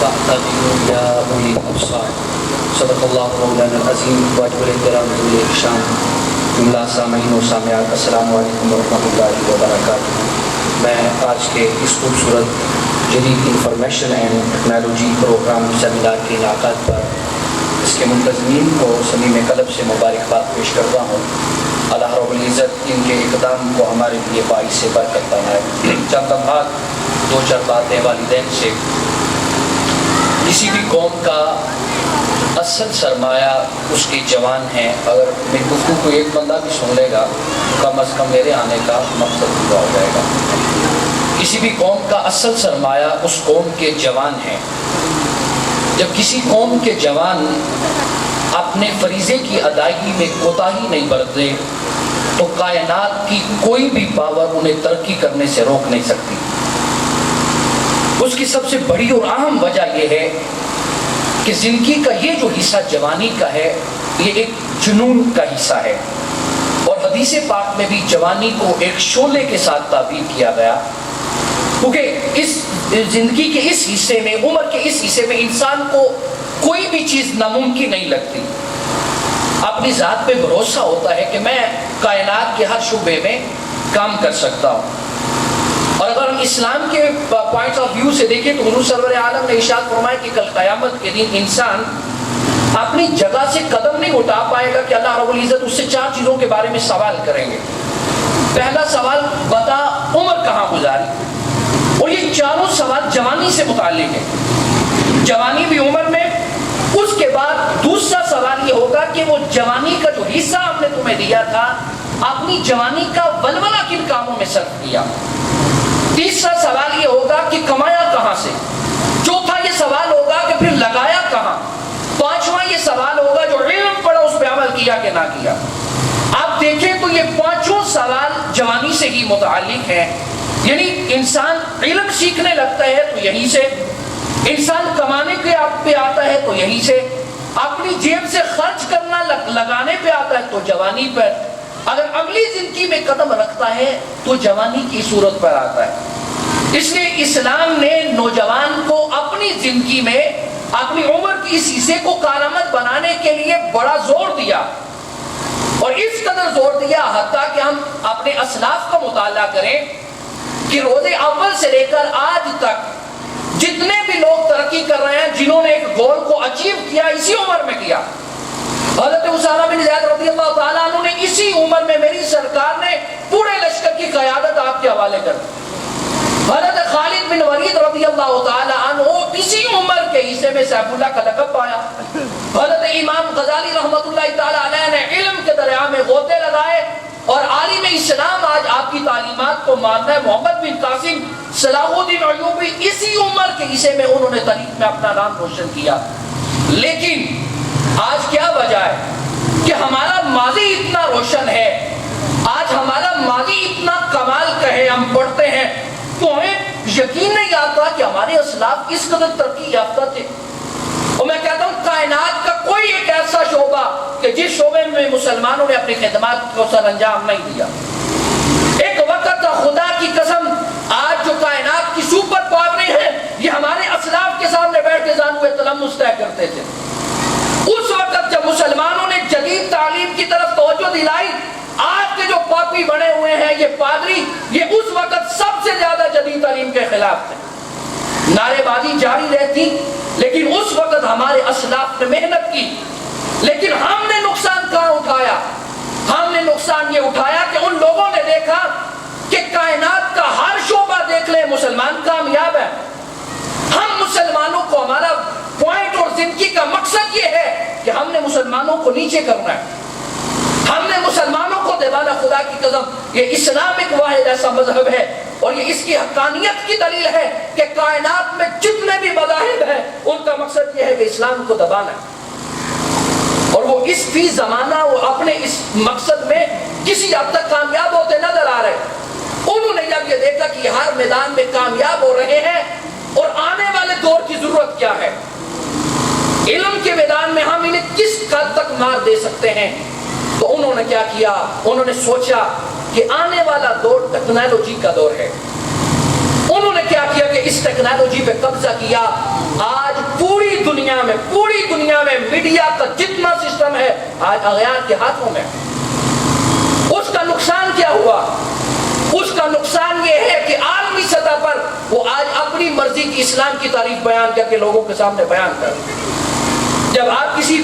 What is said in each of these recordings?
فاعتبروا يا أولي الأبصار صدق اللہ مولانا العظیم واجب الاحترام ذوی الشان جملہ سامعین و سامعات السلام علیکم ورحمۃ اللہ وبرکاتہ۔ میں آج کے اس خوبصورت جدید information and technology programme seminar کے انعقاد پر اس کے منتظمین کو صمیم قلب سے مبارکباد پیش کرتا ہوں۔ اللہ رب العزت ان کے اقدام کو ہمارے لیے باعث سے برکت بنائے۔ چند لمحات دو چار باتیں والدین سے۔ کسی بھی قوم کا اصل سرمایہ اس کے جوان ہیں۔ اگر میری گفتگو کو ایک بندہ بھی سن لے گا کم از کم میرے آنے کا مقصد پورا ہو جائے گا۔ کسی بھی قوم کا اصل سرمایہ اس قوم کے جوان ہیں۔ جب کسی قوم کے جوان اپنے فریضے کی ادائیگی میں کوتاہی نہیں برتے تو کائنات کی کوئی بھی پاور انہیں ترقی کرنے سے روک نہیں سکتی۔ اس کی سب سے بڑی اور اہم وجہ یہ ہے کہ زندگی کا یہ جو حصہ جوانی کا ہے یہ ایک جنون کا حصہ ہے، اور حدیث پاک میں بھی جوانی کو ایک شعلے کے ساتھ تعبیر کیا گیا، کیونکہ اس زندگی کے اس حصے میں، عمر کے اس حصے میں انسان کو کوئی بھی چیز ناممکن نہیں لگتی۔ اپنی ذات پہ بھروسہ ہوتا ہے کہ میں کائنات کے ہر شعبے میں کام کر سکتا ہوں۔ اور اگر ہم اسلام کے پوائنٹ آف ویو سے دیکھیں تو حضور سرور عالم نے ارشاد فرمایا کہ کل قیامت کے دن انسان اپنی جگہ سے قدم نہیں اٹھا پائے گا کہ اللہ رب العزت اس سے چار چیزوں کے بارے میں سوال کریں گے۔ پہلا سوال، بتا عمر کہاں گزاری؟ اور یہ چاروں سوال جوانی سے متعلق ہے، جوانی بھی عمر میں۔ اس کے بعد دوسرا سوال یہ ہوگا کہ وہ جوانی کا جو حصہ ہم نے تمہیں دیا تھا، اپنی جوانی کا ولولہ کن کاموں میں صرف کیا۔ تیسرا سوال یہ ہوگا کہ کمایا کہاں سے۔ چوتھا یہ سوال ہوگا کہ پھر لگایا کہاں۔ پانچواں یہ سوال ہوگا جو علم پڑھا اس پہ عمل کیا کہ نہ کیا۔ آپ دیکھیں تو یہ پانچوں سوال جوانی سے ہی متعلق ہیں، یعنی انسان علم سیکھنے لگتا ہے تو یہیں سے، انسان کمانے کے آپ پہ آتا ہے تو یہیں سے، اپنی جیب سے خرچ کرنا لگانے پہ آتا ہے تو جوانی پر، اگر اگلی زندگی میں قدم رکھتا ہے تو جوانی کی صورت پر آتا ہے۔ اس لیے اسلام نے نوجوان کو اپنی زندگی میں اپنی عمر کی اس حصے کو کارآمد بنانے کے لیے بڑا زور دیا، اور اس قدر زور دیا حتیٰ کہ ہم اپنے اسلاف کا مطالعہ کریں کہ روز اول سے لے کر آج تک جتنے بھی لوگ ترقی کر رہے ہیں، جنہوں نے ایک گول کو اچیو کیا، اسی عمر میں کیا۔ حضرت اسامہ بن زید رضی اللہ تعالیٰ عنہ نے اسی عمر میں میری سرکار نے پورے لشکر کی قیادت آپ کے حوالے کر دی۔ حضرت خالد بن ولید رضی اللہ تعالیٰ عنہ اسی عمر کے حصے میں سیف اللہ کا لقب پایا۔ حضرت امام غزالی رحمۃ اللہ تعالیٰ علیہ نے علم کے دریا میں غوطے لگائے، اور عالم اسلام آج آپ کی تعلیمات کو ماننا ہے۔ محمد بن قاسم صلاح الدین ایوبی اسی عمر کے حصے میں انہوں نے تاریخ میں اپنا نام روشن کیا۔ لیکن آج کیا وجہ ہے کہ ہمارا ماضی اتنا روشن ہے، آج ہمارا ماضی اتنا کمال کا ہے، ہم پڑھتے ہیں تو ہمیں یقین نہیں آتا کہ ہمارے اسلاف کس قدر ترقی یافتہ تھے۔ اور میں کہتا ہوں کائنات کا کوئی ایک ایسا شعبہ کہ جس شعبے میں مسلمانوں نے اپنی خدمات کو سر انجام نہیں دیا۔ ایک وقت تھا، خدا کی قسم، آج جو کائنات کی سپر پاوریں ہیں یہ ہمارے اسلاف کے سامنے بیٹھ کے زانو تلمس طے کرتے تھے۔ اس وقت جب مسلمانوں نے جدید تعلیم کی طرف توجہ دلائی، آج کے جو پاپی بنے ہوئے ہیں یہ پادری، یہ اس وقت سب سے زیادہ جدید تعلیم کے خلاف تھے۔ نعرے بازی جاری رہتی، لیکن اس وقت ہمارے اسلاف نے محنت کی، لیکن ہم نے نقصان کہاں اٹھایا؟ ہم نے نقصان یہ اٹھایا کہ ان لوگوں نے دیکھا کہ کائنات کا ہر شعبہ دیکھ لیں مسلمان کامیاب ہے۔ ہم مسلمانوں کو، ہمارا پوائنٹ اور زندگی کا مقصد یہ ہے کہ ہم نے مسلمانوں کو نیچے کرنا ہے، ہم نے مسلمانوں کو دیوانا۔ خدا کی قسم یہ اسلام ایک واحد ایسا مذہب ہے، اور یہ اس کی حقانیت کی دلیل ہے کہ کائنات میں جتنے بھی مذاہب ہیں ان کا مقصد یہ ہے کہ اسلام کو دبانا ہے، اور وہ اس فی زمانہ وہ اپنے اس مقصد میں کسی حد تک کامیاب ہوتے نظر آ رہے ہیں۔ انہوں نے جب یہ دیکھا کہ ہر میدان میں کامیاب ہو رہے ہیں، اور آنے والے دور کی ضرورت کیا ہے، علم کے میدان میں ہم انہیں کس حد تک مار دے سکتے ہیں، تو انہوں نے کیا کیا؟ انہوں نے سوچا کہ آنے والا دور ٹیکنالوجی کا دور ہے۔ انہوں نے کیا کیا کہ اس ٹیکنالوجی پہ قبضہ کیا۔ آج میں, پوری دنیا میں میڈیا کا جتنا سسٹم ہے آج اغیار کے ہاتھوں میں. اس کا نقصان کیا ہوا؟ اس کا نقصان یہ ہے کہ عالمی سطح پر وہ آج اپنی مرضی کی اسلام کی تعریف بیان کر کے لوگوں کے سامنے بیان کر. جب آپ کسی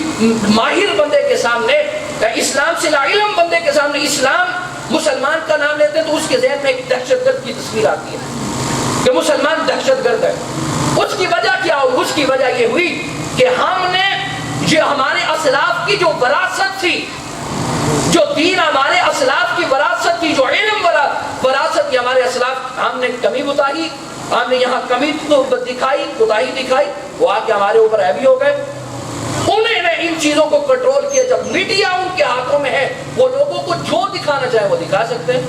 ماہر بندے کے سامنے, اسلام سے لا علم بندے کے سامنے اسلام مسلمان کا نام لیتے ہیں تو اس کے ذہن میں ایک دہشت گرد کی تصویر آتی ہے کہ مسلمان دہشت گرد ہے. اس کی وجہ کیا ہوئی؟ اس کی وجہ یہ ہوئی کہ ہم نے جو ہمارے اسلاف کی جو وراثت تھی, جو دین ہمارے اسلاف کی وراثت تھی, جو علم وراثت تھی ہمارے اسلاف, ہم نے کمی بتائی, ہم نے یہاں کمی دکھائی, کوتاہی دکھائی, وہ آ کے ہمارے اوپر ہیوی ہو گئے. انہیں نے ان چیزوں کو کنٹرول کیا. جب میڈیا ان کے ہاتھوں میں ہے وہ لوگوں کو جو دکھانا چاہے وہ دکھا سکتے ہیں.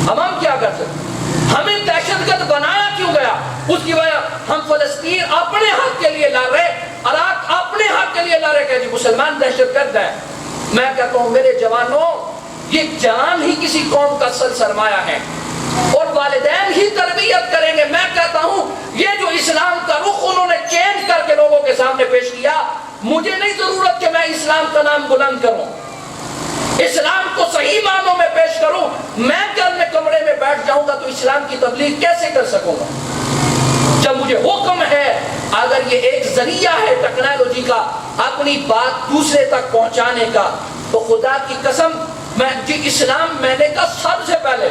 ہم کیا کر سکتے ہیں؟ ہمیں دہشت گرد بنایا کیوں گیا؟ اس کی وجہ ہم فلسطین اپنے حق کے لیے لڑ رہے, عراق اپنے حق کے لیے لڑ رہے کہ جی مسلمان دہشت گرد ہیں. میں کہتا ہوں میرے جوانوں, یہ جان ہی کسی قوم کا سرمایہ ہے اور والدین ہی تربیت کریں گے. میں کہتا ہوں یہ جو اسلام کا رخ انہوں نے چینج کر کے لوگوں کے سامنے پیش کیا, مجھے نہیں ضرورت کہ میں اسلام کا نام بلند کروں, اسلام کو صحیح معنوں میں پیش کروں. میں کل میں کمرے میں بیٹھ جاؤں گا تو اسلام کی تبلیغ کیسے کر سکوں گا جب مجھے حکم ہے؟ اگر یہ ایک ذریعہ ہے ٹیکنالوجی کا اپنی بات دوسرے تک پہنچانے کا, تو خدا کی قسم اسلام میں نے کہا سب سے پہلے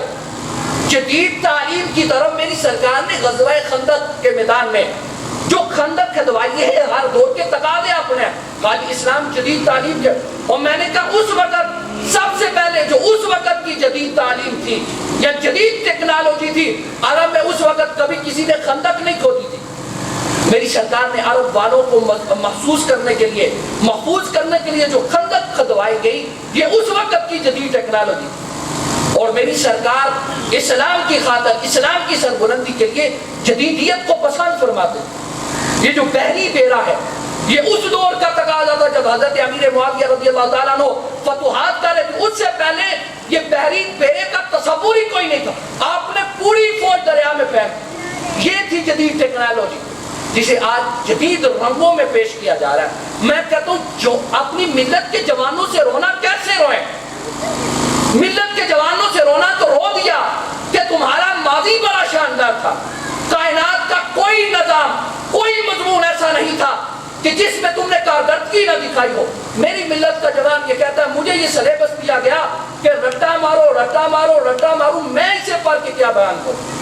جدید تعلیم کی طرف میری سرکار نے غزوہ خندق کے میدان میں جو خندق کھدوائی ہے, ہر دور کے تقاضے اپنے ہیں, اسلام جدید تعلیم کے. اور میں نے کہا اس وقت سب سے پہلے جو اس وقت کی جدید تعلیم تھی یا جدید ٹیکنالوجی تھی, عرب میں اس وقت کبھی کسی نے خندق نہیں کھودی تھی. میری سرکار نے عرب والوں کو محفوظ کرنے کے لیے جو خندق کھدوائی گئی, یہ اس وقت کی جدید ٹیکنالوجی. اور میری سرکار اسلام کی خاطر, اسلام کی سربلندی کے لیے جدیدیت کو پسند فرماتے. یہ جو بحری بیڑا ہے یہ اس دور کا تقاضا تھا جب حضرت امیر معاویہ رضی اللہ تعالیٰ عنہ فتوحات کر رہے تھے. اس سے پہلے یہ بحری بیڑے کا تصور ہی کوئی نہیں تھا. آپ نے پوری فوج دریا میں پھینک. یہ تھی جدید ٹیکنالوجی جسے آج جدید رنگوں میں پیش کیا جا رہا ہے. میں کہتا ہوں جو اپنی ملت کے جوانوں سے رونا کیسے روئیں؟ ملت کے جوانوں سے رونا تو رو دیا کہ تمہارا ماضی بڑا شاندار تھا. کائنات کا کوئی نظام, کوئی مضمون ایسا نہیں تھا کہ جس میں تم نے کارکردگی نہ دکھائی ہو. میری ملت کا جوان یہ کہتا ہے مجھے یہ سلیبس دیا گیا کہ رٹا مارو رٹا مارو رٹا مارو, میں اسے پڑھ کے کیا بیان کروں؟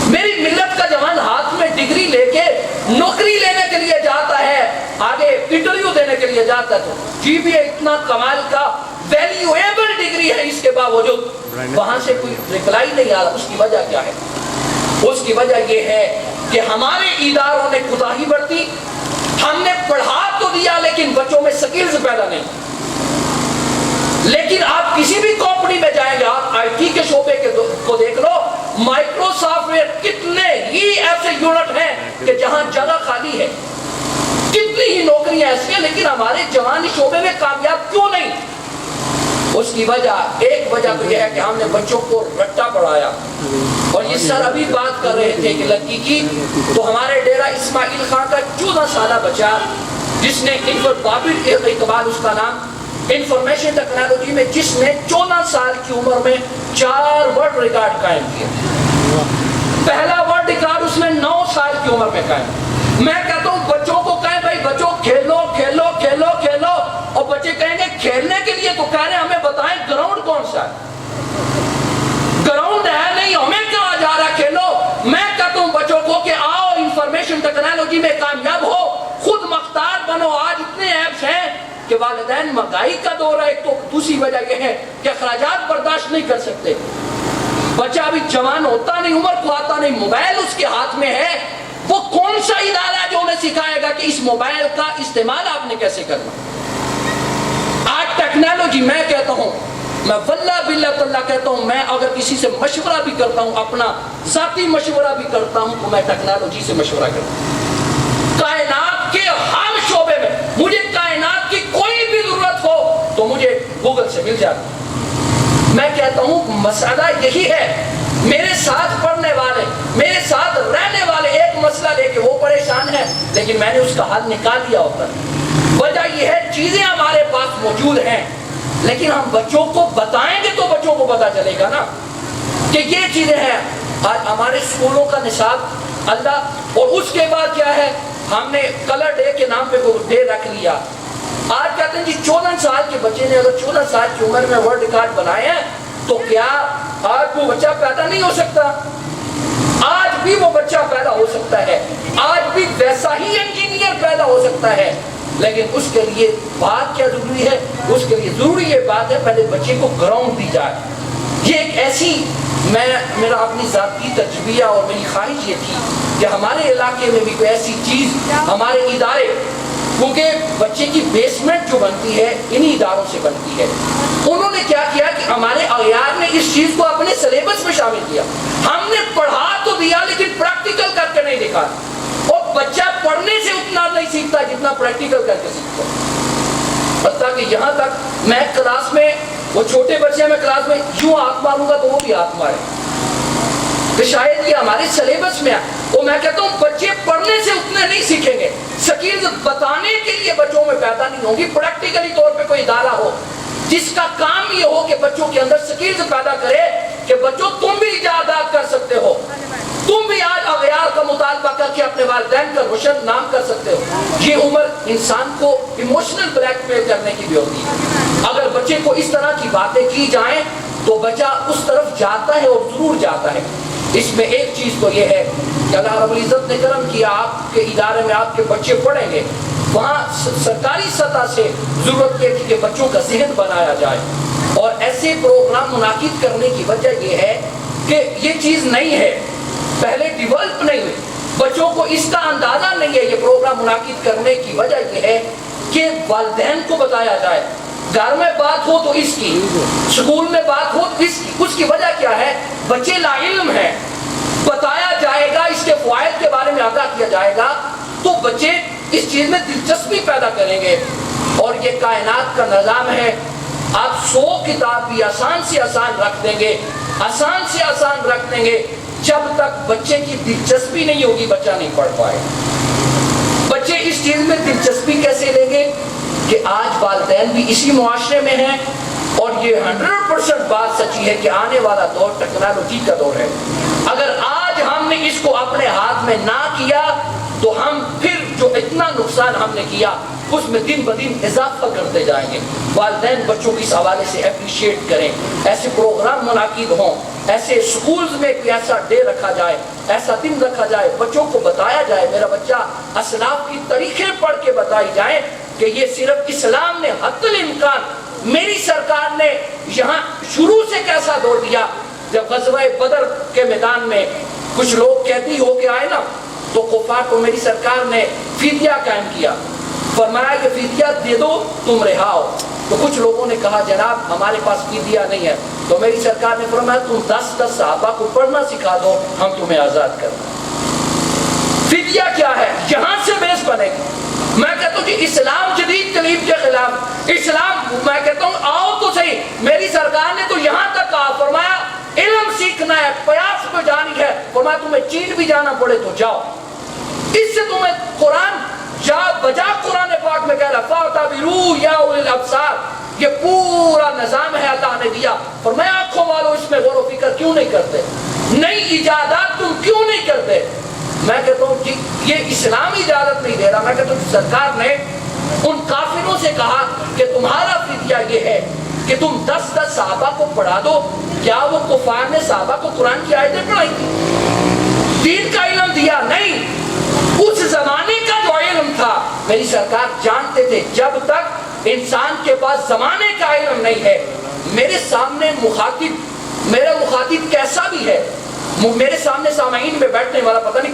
میری ملت کا جوان ہاتھ میں ڈگری لے کے نوکری لینے کے لیے جاتا ہے, آگے انٹرویو دینے کے لیے جاتا ہے, تو جی بھی اتنا کمال کا ویلیویبل ڈگری ہے, اس کے باوجود وہاں سے کوئی ریپلائی نہیں آ رہا. اس کی وجہ کیا ہے؟ اس کی وجہ یہ ہے کہ ہمارے اداروں نے کوتاہی برتی. ہم نے پڑھا تو دیا لیکن بچوں میں سکلز پیدا نہیں. لیکن آپ کسی بھی کمپنی میں جائیں گے, آپ آئی ٹی کے شعبے کو دیکھ لو, مائکرو سافٹ ویئر کتنے ہی ایسے یونٹ ہیں کہ جہاں جگہ خالی ہے, کتنی ہی نوکریاں ایسی ہیں, لیکن ہمارے جوان شعبے میں کامیاب کیوں نہیں؟ اس کی وجہ, ایک وجہ تو یہ ہے کہ ہم نے بچوں کو رٹا پڑھایا. اور یہ سر ابھی بات کر رہے تھے کہ لڑکی کی, تو ہمارے ڈیرہ اسماعیل خان کا 14 سالہ بچہ جس نے بابر اقبال اس کا نام, انفارمیشن ٹیکنالوجی میں جس نے 14 سال کی عمر میں 4 ورلڈ ریکارڈ قائم کیا. پہلا ورلڈ ریکارڈ اس نے 9 سال کی عمر میں قائم. میں کہتا ہوں بچوں کو کہیں بھائی بچوں کھیلو کھیلو کھیلو کھیلو, اور بچے کہیں گے کھیلنے کے لیے, تو کہہ رہے ہیں ہمیں بتائیں گراؤنڈ کون سا ہے؟ گراؤنڈ ہے نہیں, ہمیں کہا جا رہا کھیلو. میں کہتا ہوں بچوں کو کہ آؤ انفارمیشن ٹیکنالوجی میں کامیاب ہو, خود مختار بنو. آج اتنے ایپس ہیں کہ والدین مہنگائی کا دور ہے, تو دوسری وجہ یہ ہے کہ اخراجات برداشت نہیں کر سکتے. بچہ ابھی جوان ہوتا نہیں, عمر کو آتا نہیں, موبائل اس کے ہاتھ میں ہے, وہ کون سا ادارہ ہے جو انہیں سکھائے گا کہ اس موبائل کا استعمال آپ نے کیسے کرنا؟ آج ٹیکنالوجی, میں کہتا ہوں, میں واللہ باللہ تعالیٰ کہتا ہوں, میں اگر کسی سے مشورہ بھی کرتا ہوں, اپنا ذاتی مشورہ بھی کرتا ہوں, تو میں ٹیکنالوجی سے مشورہ کرتا ہوں. کائنات کے ہر شعبے میں مجھے کائنات کی کوئی بھی ضرورت ہو تو مجھے گوگل سے مل جاتی. میں کہتا ہوں مسئلہ یہی ہے, میرے ساتھ پڑھنے والے, میرے ساتھ رہنے والے ایک مسئلہ لے کے وہ پریشان ہے لیکن میں نے اس کا حل نکال لیا ہوتا. وجہ یہ ہے چیزیں ہمارے پاس موجود ہیں لیکن ہم بچوں کو بتائیں گے تو بچوں کو پتا چلے گا نا کہ یہ چیزیں ہیں. آج ہمارے اسکولوں کا نصاب اللہ، اور اس کے بعد کیا ہے، ہم نے کلر ڈے کے نام پہ کوئی ڈے رکھ لیا. آج کہتے ہیں جی 14 سال کے بچے نے اگر 14 سال کی عمر میں ورلڈ ریکارڈ بنائے ہیں تو کیا آج وہ بچہ پیدا نہیں ہو سکتا؟ آج بھی وہ بچہ پیدا ہو سکتا ہے، آج بھی ویسا ہی انجینئر پیدا ہو سکتا ہے. لیکن اس کے لیے بات کیا ضروری ہے؟ اس کے لیے ضروری یہ بات ہے پہلے بچے کو گراؤنڈ دی جائے. یہ ایک ایسی، میرا اپنی ذاتی تجربہ اور میری خواہش یہ تھی کہ ہمارے علاقے میں بھی کوئی ایسی چیز، ہمارے ادارے، کیونکہ بچے کی بیسمنٹ جو بنتی ہے انہی اداروں سے بنتی ہے. انہوں نے کیا کیا کہ ہمارے اغیار نے اس چیز کو اپنے سلیبس میں شامل کیا. ہم نے پڑھا تو دیا لیکن پریکٹیکل کر کے نہیں دکھا. اور بچہ پڑھنے سے اتنا نہیں سیکھتا جتنا پریکٹیکل کر کے سیکھتا. حتیٰ کہ یہاں تک میں کلاس میں، وہ چھوٹے بچے میں کلاس میں یوں ہاتھ ماروں گا تو وہ بھی ہاتھ مارے کہ شاید یہ ہمارے سلیبس میں ہے. اور میں کہتا ہوں بچے پڑھنے سے اتنے نہیں سیکھیں گے، سکلز بتانے کے لیے بچوں میں پیدا نہیں ہوگی. پریکٹیکلی طور پہ کوئی ادارہ ہو جس کا کام یہ ہو کہ بچوں کے اندر سکلز پیدا کرے کہ بچوں تم بھی ایجادات کر سکتے ہو، تم بھی آج اغیار کا مطالبہ کر کے اپنے والدین کا روشن نام کر سکتے ہو. یہ عمر انسان کو ایموشنل بلیک میل کرنے کی بھی ہوتی ہے. اگر بچے کو اس طرح کی باتیں کی جائیں تو بچہ اس طرف جاتا ہے اور ضرور جاتا ہے. اس میں ایک چیز تو یہ ہے کہ اللہ رب العزت نے کرم کیا، آپ کے ادارے میں آپ کے بچے پڑھیں گے، وہاں سرکاری سطح سے ضرورت ہے کہ بچوں کا ذہن بنایا جائے. اور ایسے پروگرام منعقد کرنے کی وجہ یہ ہے کہ یہ چیز نہیں ہے، پہلے ڈیولپ نہیں ہوئی، بچوں کو اس کا اندازہ نہیں ہے. یہ پروگرام منعقد کرنے کی وجہ یہ ہے کہ والدین کو بتایا جائے. گھر میں بات ہو تو اس کی، اسکول میں بات ہو تو اس کی. اس کی وجہ کیا ہے؟ بچے لا علم ہیں، بتایا جائے گا، اس کے فوائد کے بارے میں آگاہ کیا جائے گا تو بچے اس چیز میں دلچسپی پیدا کریں گے. اور یہ کائنات کا نظام ہے، آپ 100 کتاب بھی آسان سے آسان رکھ دیں گے، آسان سے آسان رکھ دیں گے، جب تک بچے کی دلچسپی نہیں ہوگی بچہ نہیں پڑھ پائے. بچے اس چیز میں دلچسپی کیسے لیں گے کہ آج والدین بھی اسی معاشرے میں ہیں. اور یہ 100% بات سچی ہے کہ آنے والا دور ٹیکنالوجی کا دور ہے. اگر آج ہم نے اس کو اپنے ہاتھ میں نہ کیا تو ہم پھر جو اتنا نقصان ہم نے کیا اس میں دن بدن اضافہ کرتے جائیں گے. والدین بچوں کی اس حوالے سے اپریشیٹ کریں، ایسے پروگرام منعقد ہوں، ایسے سکولز میں کوئی ایسا ڈے رکھا جائے، ایسا دن رکھا جائے، بچوں کو بتایا جائے. میرا بچہ اسلاف کی طریقے پڑھ کے بتائی جائیں کہ یہ صرف اسلام نے حتی الامکان، میری سرکار نے یہاں شروع سے کیسا دور دیا. جب غزوہ بدر کے میدان میں کچھ لوگ قیدی ہو کے آئے نا تو کفار کو میری سرکار نے فدیہ قائم کیا، فرمایا کہ فدیہ دے دو تم رہا ہو. تو کچھ لوگوں نے کہا جناب ہمارے پاس فدیہ نہیں ہے. تو میری سرکار نے فرمایا تم 10 صحابہ کو پڑھنا سکھا دو، ہم تمہیں آزاد کر دیں. فدیہ کیا ہے؟ یہاں سے بیس بنے گی. میں کہتا ہوں کہ اسلام جدید تعلیم کے خلاف، اسلام میں کہتا ہوں آؤ تو صحیح. میری سرکار نے تو یہاں تک کہا، فرمایا علم سیکھنا ہے، پیاس کو جانی ہے، فرمایا تمہیں چین بھی جانا پڑے تو جاؤ. اس سے تمہیں قرآن جا بجا قرآن پاک میں کہہ رہا فَاعْتَبِرُوا يَا أُولِي الْأَبْصَارِ، یہ پورا نظام ہے اللہ نے دیا. فرمایا آنکھوں والو اس میں غور و فکر کیوں نہیں کرتے، نئی ایجادات تم کیوں نہیں کرتے. میں کہتا ہوں کہ یہ اسلام اجازت نہیں دے رہا. میں کہتا ہوں سرکار نے ان کافروں سے کہا کہ تمہارا فدیہ یہ ہے کہ تم 10 صحابہ کو پڑھا دو. کیا وہ کفار نے صحابہ کو قرآن کی آیتیں پڑھائی تھی؟ دین کا علم دیا نہیں. اس زمانے کا جو علم تھا میری سرکار جانتے تھے جب تک انسان کے پاس زمانے کا علم نہیں ہے. میرے سامنے مخاطب، میرا مخاطب کیسا بھی ہے، میرے سامنے سامعین میں بیٹھنے والا پتہ نہیں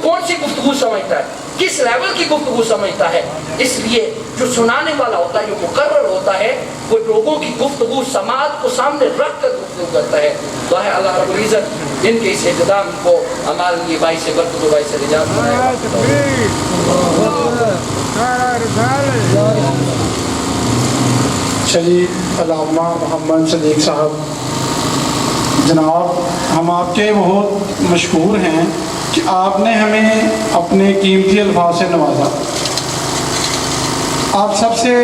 کون سی گفتگو سمجھتا ہے، کس لیول کی گفتگو سمجھتا ہے. اس لیے جو سنانے والا ہوتا ہے، جو مقرر ہوتا ہے، وہ لوگوں کی گفتگو سماعت کو سامنے رکھ کر گفتگو کرتا ہے. تو ہے اللہ رب العزت ان کے اس اقدام کو ہمارے لیے باعث سے برکت و باعث سے نجات بنائے. شہید علامہ محمد صدیق صاحب، جناب ہم آپ کے بہت مشکور ہیں کہ آپ نے ہمیں اپنے قیمتی الفاظ سے نوازا۔ آپ سب سے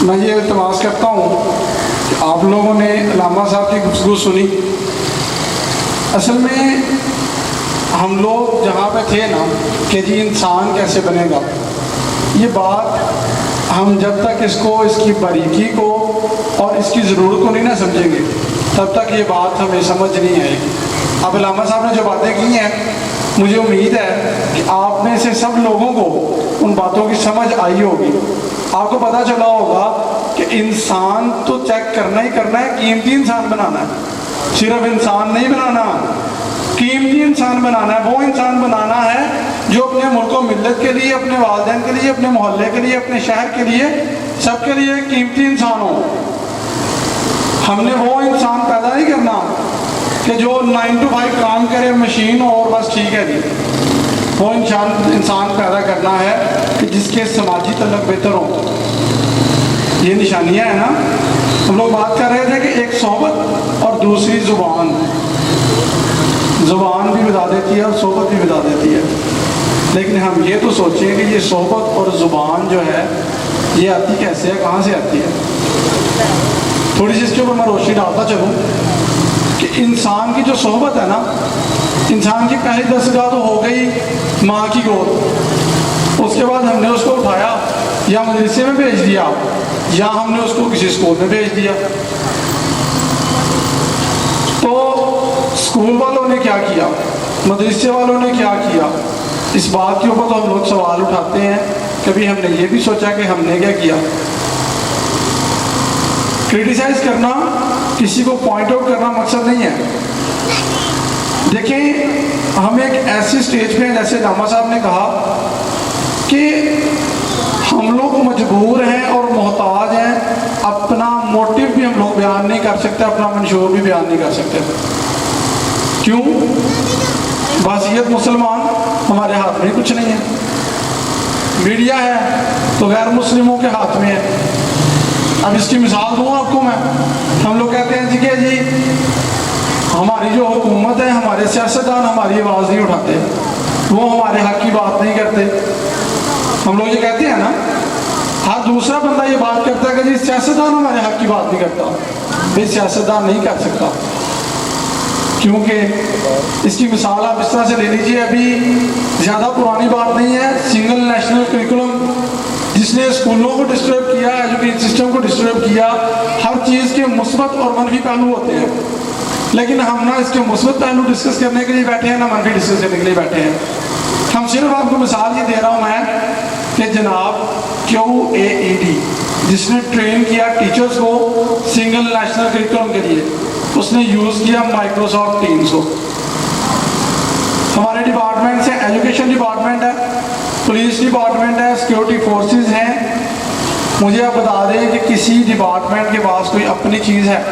میں یہ التماس کرتا ہوں کہ آپ لوگوں نے علامہ صاحب کی گفتگو سنی۔ اصل میں ہم لوگ جہاں پہ تھے نا کہ جی انسان کیسے بنے گا، یہ بات ہم جب تک اس کی باریکی کو اور اس کی ضرورت کو نہیں نہ سمجھیں گے تب تک یہ بات ہمیں سمجھ نہیں آئے گی۔ اب علامہ صاحب نے جو باتیں کی ہیں مجھے امید ہے کہ آپ میں سے سب لوگوں کو ان باتوں کی سمجھ آئی ہوگی۔ آپ کو پتہ چلا ہوگا کہ انسان تو چیک کرنا ہی کرنا ہے، قیمتی انسان بنانا ہے، صرف انسان نہیں بنانا، قیمتی انسان بنانا ہے۔ وہ انسان بنانا ہے جو اپنے ملک و ملت کے لیے، اپنے والدین کے لیے، اپنے محلے کے لیے، اپنے شہر کے لیے، سب کے لیے قیمتی انسان ہو۔ ہم نے وہ انسان پیدا نہیں کرنا کہ جو 9 to 5 کام کرے، مشین ہو اور بس ٹھیک ہے جی۔ وہ انسان پیدا کرنا ہے کہ جس کے سماجی تعلق بہتر ہو۔ یہ نشانیاں ہیں نا۔ ہم لوگ بات کر رہے تھے کہ ایک صحبت اور دوسری زبان۔ زبان بھی بتا دیتی ہے اور صحبت بھی بتا دیتی ہے، لیکن ہم یہ تو سوچیں کہ یہ صحبت اور زبان جو ہے یہ آتی کیسے ہے، کہاں سے آتی ہے۔ تھوڑی سی اس کے اوپر میں روشنی ڈالتا چلوں کہ انسان کی جو صحبت ہے نا، انسان کی پہلی دستگاہ تو ہو گئی ماں کی گود۔ اس کے بعد ہم نے اس کو اٹھایا یا مدرسے میں بھیج دیا یا ہم نے اس کو کسی اسکول میں بھیج دیا۔ تو اسکول والوں نے کیا کیا، مدرسے والوں نے کیا کیا، اس بات کے اوپر تو ہم لوگ سوال اٹھاتے ہیں۔ کبھی ہم نے یہ بھی سوچا کہ ہم نے کیا کیا۔ کرٹیسائز کرنا، کسی کو پوائنٹ آؤٹ کرنا مقصد نہیں ہے۔ دیکھیں ہم ایک ایسی سٹیج پہ ہیں، جیسے علامہ صاحب نے کہا کہ ہم لوگ مجبور ہیں اور محتاج ہیں، اپنا موٹیو بھی ہم لوگ بیان نہیں کر سکتے، اپنا منشور بھی بیان نہیں کر سکتے۔ کیوں؟ بحیثیت مسلمان ہمارے ہاتھ میں کچھ نہیں ہے۔ میڈیا ہے تو غیر مسلموں کے ہاتھ میں ہے۔ اب اس کی مثال دوں آپ کو میں۔ ہم لوگ کہتے ہیں کہ جی ہماری جو حکومت ہے، ہمارے سیاستدان ہماری آواز نہیں اٹھاتے، وہ ہمارے حق کی بات نہیں کرتے۔ ہم لوگ یہ کہتے ہیں نا۔ ہر دوسرا بندہ یہ بات کرتا ہے کہ جی سیاستدان ہمارے حق کی بات نہیں کرتا۔ بھائی سیاستدان نہیں کر سکتا، کیونکہ اس کی مثال آپ اس طرح سے لے لیجیے۔ ابھی زیادہ پرانی بات نہیں ہے، سنگل نیشنل کریکولم جس نے اسکولوں کو ڈسٹرب کیا، ایجوکیشن سسٹم کو ڈسٹرب کیا۔ ہر چیز کے مثبت اور منفی پہلو ہوتے ہیں، لیکن ہم نہ اس کے مثبت پہلو ڈسکس کرنے کے لیے بیٹھے ہیں، نہ منفی ڈسکس کرنے کے لیے بیٹھے ہیں۔ ہم صرف آپ کو مثال یہ دے رہا ہوں میں کہ جناب QAED جس نے ٹرین کیا ٹیچرز کو سنگل نیشنل کریکولم کے لیے، اس نے یوز کیا مائکروسافٹ ٹیمز کو۔ ہمارے ڈپارٹمنٹس ہیں، ایجوکیشن ڈپارٹمنٹ ہے، پولیس ڈپارٹمنٹ ہے، سیکورٹی فورسز ہیں۔ مجھے آپ بتا دیں کہ کسی ڈپارٹمنٹ کے پاس کوئی اپنی چیز ہے،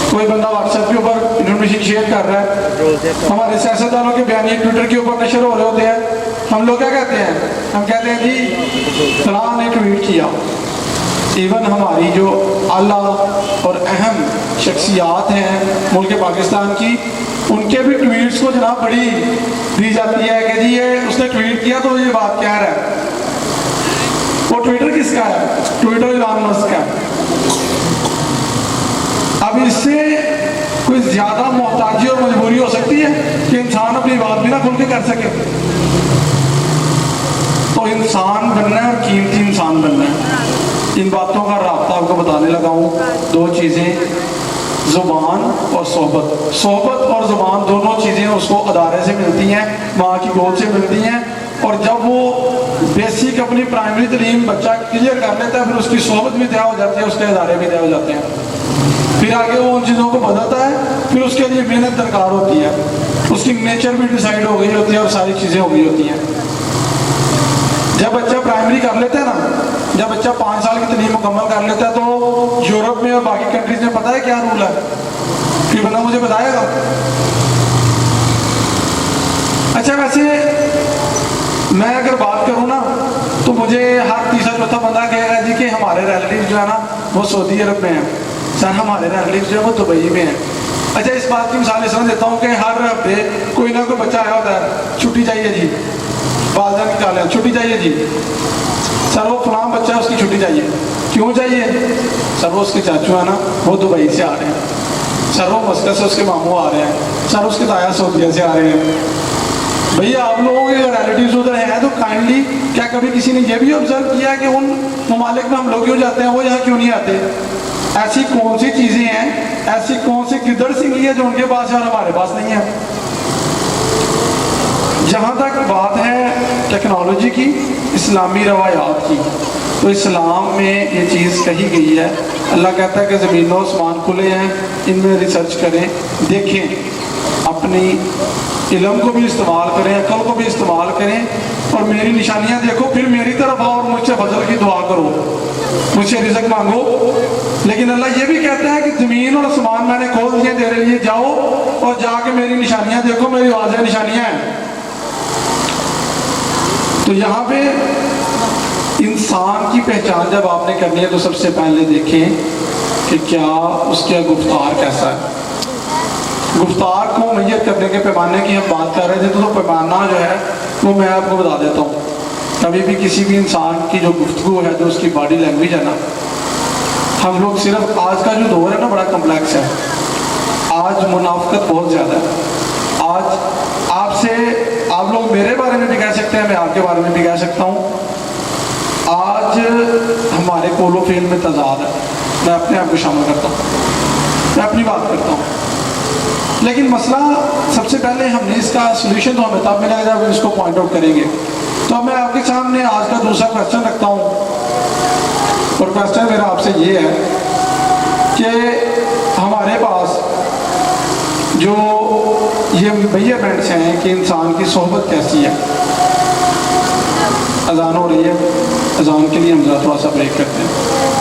کوئی بندہ واٹس ایپ کے اوپر انفارمیشن شیئر کر رہا ہے، ہمارے سیاستدانوں کے بیانیے ٹویٹر کے اوپر نشر ہو رہے ہوتے ہیں، ہم لوگ کیا کہتے ہیں؟ ہم کہتے ہیں جی فلاں نے ٹویٹ کیا۔ ایون ہماری جو اعلیٰ اور اہم شخصیات ہیں ملک پاکستان کی، ان کے بھی ٹویٹس کو جناب بڑی دی جاتی ہے کہ جی یہ اس نے ٹویٹ کیا تو یہ بات کہہ رہا ہے۔ وہ ٹویٹر کس کا ہے؟ ٹویٹر ایلان مسک کا ہے۔ اب اس سے کوئی زیادہ محتاجی اور مجبوری ہو سکتی ہے کہ انسان اپنی بات بھی نہ کھل کے کر سکے؟ تو انسان بننا ہے اور قیمتی انسان بننا ہے۔ ان باتوں کا رابطہ آپ کو بتانے لگا ہوں۔ دو چیزیں، زبان اور صحبت۔ صحبت اور زبان دونوں چیزیں اس کو ادارے سے ملتی ہیں، ماں کی گود سے ملتی ہیں، اور جب وہ بیسک اپنی پرائمری تعلیم بچہ کلیئر کر لیتا ہے پھر اس کی صحبت بھی طے ہو جاتی ہے، اس کے ادارے بھی طے ہو جاتے ہیں۔ پھر آگے وہ ان چیزوں کو بدلتا ہے، پھر اس کے لیے محنت درکار ہوتی ہے، اس کی نیچر بھی ڈیسائیڈ ہو گئی ہوتی ہے اور ساری چیزیں ہو گئی ہوتی ہیں۔ جب بچہ پرائمری کر لیتا ہے نا، جب بچہ 5 سال کی تعلیم مکمل کر لیتا ہے تو یورپ میں اور باقی کنٹریز میں پتہ ہے کیا رول ہے؟ کوئی بندہ مجھے بتائے گا؟ اچھا ویسے میں اگر بات کروں نا تو مجھے ہر تیسرا چوتھا بندہ کہے گا جی کہ ہمارے ریلیٹیو جو ہے نا وہ سعودی عرب میں ہیں، سر ہمارے ریلیٹیو جو ہے وہ دبئی میں ہیں۔ اچھا اس بات کی مثال اس طرح دیتا ہوں کہ ہر ہفتے کوئی نہ کوئی بچہ آیا ہوتا ہے، چھٹی چاہیے جی، والدین نکالے چھٹی چاہیے جی، سر وہ فلاں بچہ ہے اس کی چھٹی چاہیے، کیوں چاہیے؟ سر وہ اس کے چاچو ہیں نا وہ دبئی سے آ رہے ہیں، سر وہ مسکت سے اس کے ماموں آ رہے ہیں، سر اس کے دایا سعودیہ سے آ رہے ہیں۔ بھیا آپ لوگوں کے ریلیٹیوز ادھر ہیں تو کائنڈلی کیا کبھی کسی نے یہ بھی آبزرو کیا کہ ان ممالک میں ہم لوگ کیوں جاتے ہیں وہ یہاں کیوں نہیں آتے؟ ایسی کون سی چیزیں ہیں، ایسی کون سی گدڑ سنگلی ہے جو ان کے پاس ہے اور ہمارے پاس نہیں ہے؟ جہاں تک بات ہے ٹیکنالوجی کی، اسلامی روایات کی، تو اسلام میں یہ چیز کہی گئی ہے۔ اللہ کہتا ہے کہ زمین و آسمان کھلے ہیں، ان میں ریسرچ کریں، دیکھیں، اپنی علم کو بھی استعمال کریں، عقل کو بھی استعمال کریں، اور میری نشانیاں دیکھو، پھر میری طرف آؤ اور مجھ سے فضل کی دعا کرو، مجھ سے رزق مانگو۔ لیکن اللہ یہ بھی کہتا ہے کہ زمین اور آسمان میں نے کھول دیے تیرے لیے، جاؤ اور جا کے میری نشانیاں دیکھو، میری واضح نشانیاں ہیں۔ تو یہاں پہ انسان کی پہچان جب آپ نے کرنی ہے تو سب سے پہلے دیکھیں کہ کیا اس کا گفتار کیسا ہے۔ گفتار کو میت کرنے کے پیمانے کی ہم بات کر رہے تھے، تو پیمانہ جو ہے وہ میں آپ کو بتا دیتا ہوں۔ کبھی بھی کسی بھی انسان کی جو گفتگو ہے، جو اس کی باڈی لینگویج ہے نا، ہم لوگ صرف آج کا جو دور ہے نا بڑا کمپلیکس ہے، آج منافقت بہت زیادہ ہے۔ آج آپ لوگ میرے بارے میں بھی کہہ سکتے ہیں، میں آپ کے بارے میں بھی کہہ سکتا ہوں، آج ہمارے قول و فعل میں تضاد ہے۔ میں اپنے آپ کو شامل کرتا ہوں، میں اپنی بات کرتا ہوں، لیکن مسئلہ سب سے پہلے ہم نے اس کا سولوشن تو ہمیں تب ملے گا جب اس کو پوائنٹ آؤٹ کریں گے۔ تو میں آپ کے سامنے آج کا دوسرا کویسچن رکھتا ہوں، اور کویسچن میرا آپ سے یہ ہے کہ ہمارے پاس جو یہ میجرمنٹس ہیں کہ انسان کی صحبت کیسی ہے۔ اذان ہو رہی ہے، اذان کے لیے ہم ذرا تھوڑا سا بریک کرتے ہیں۔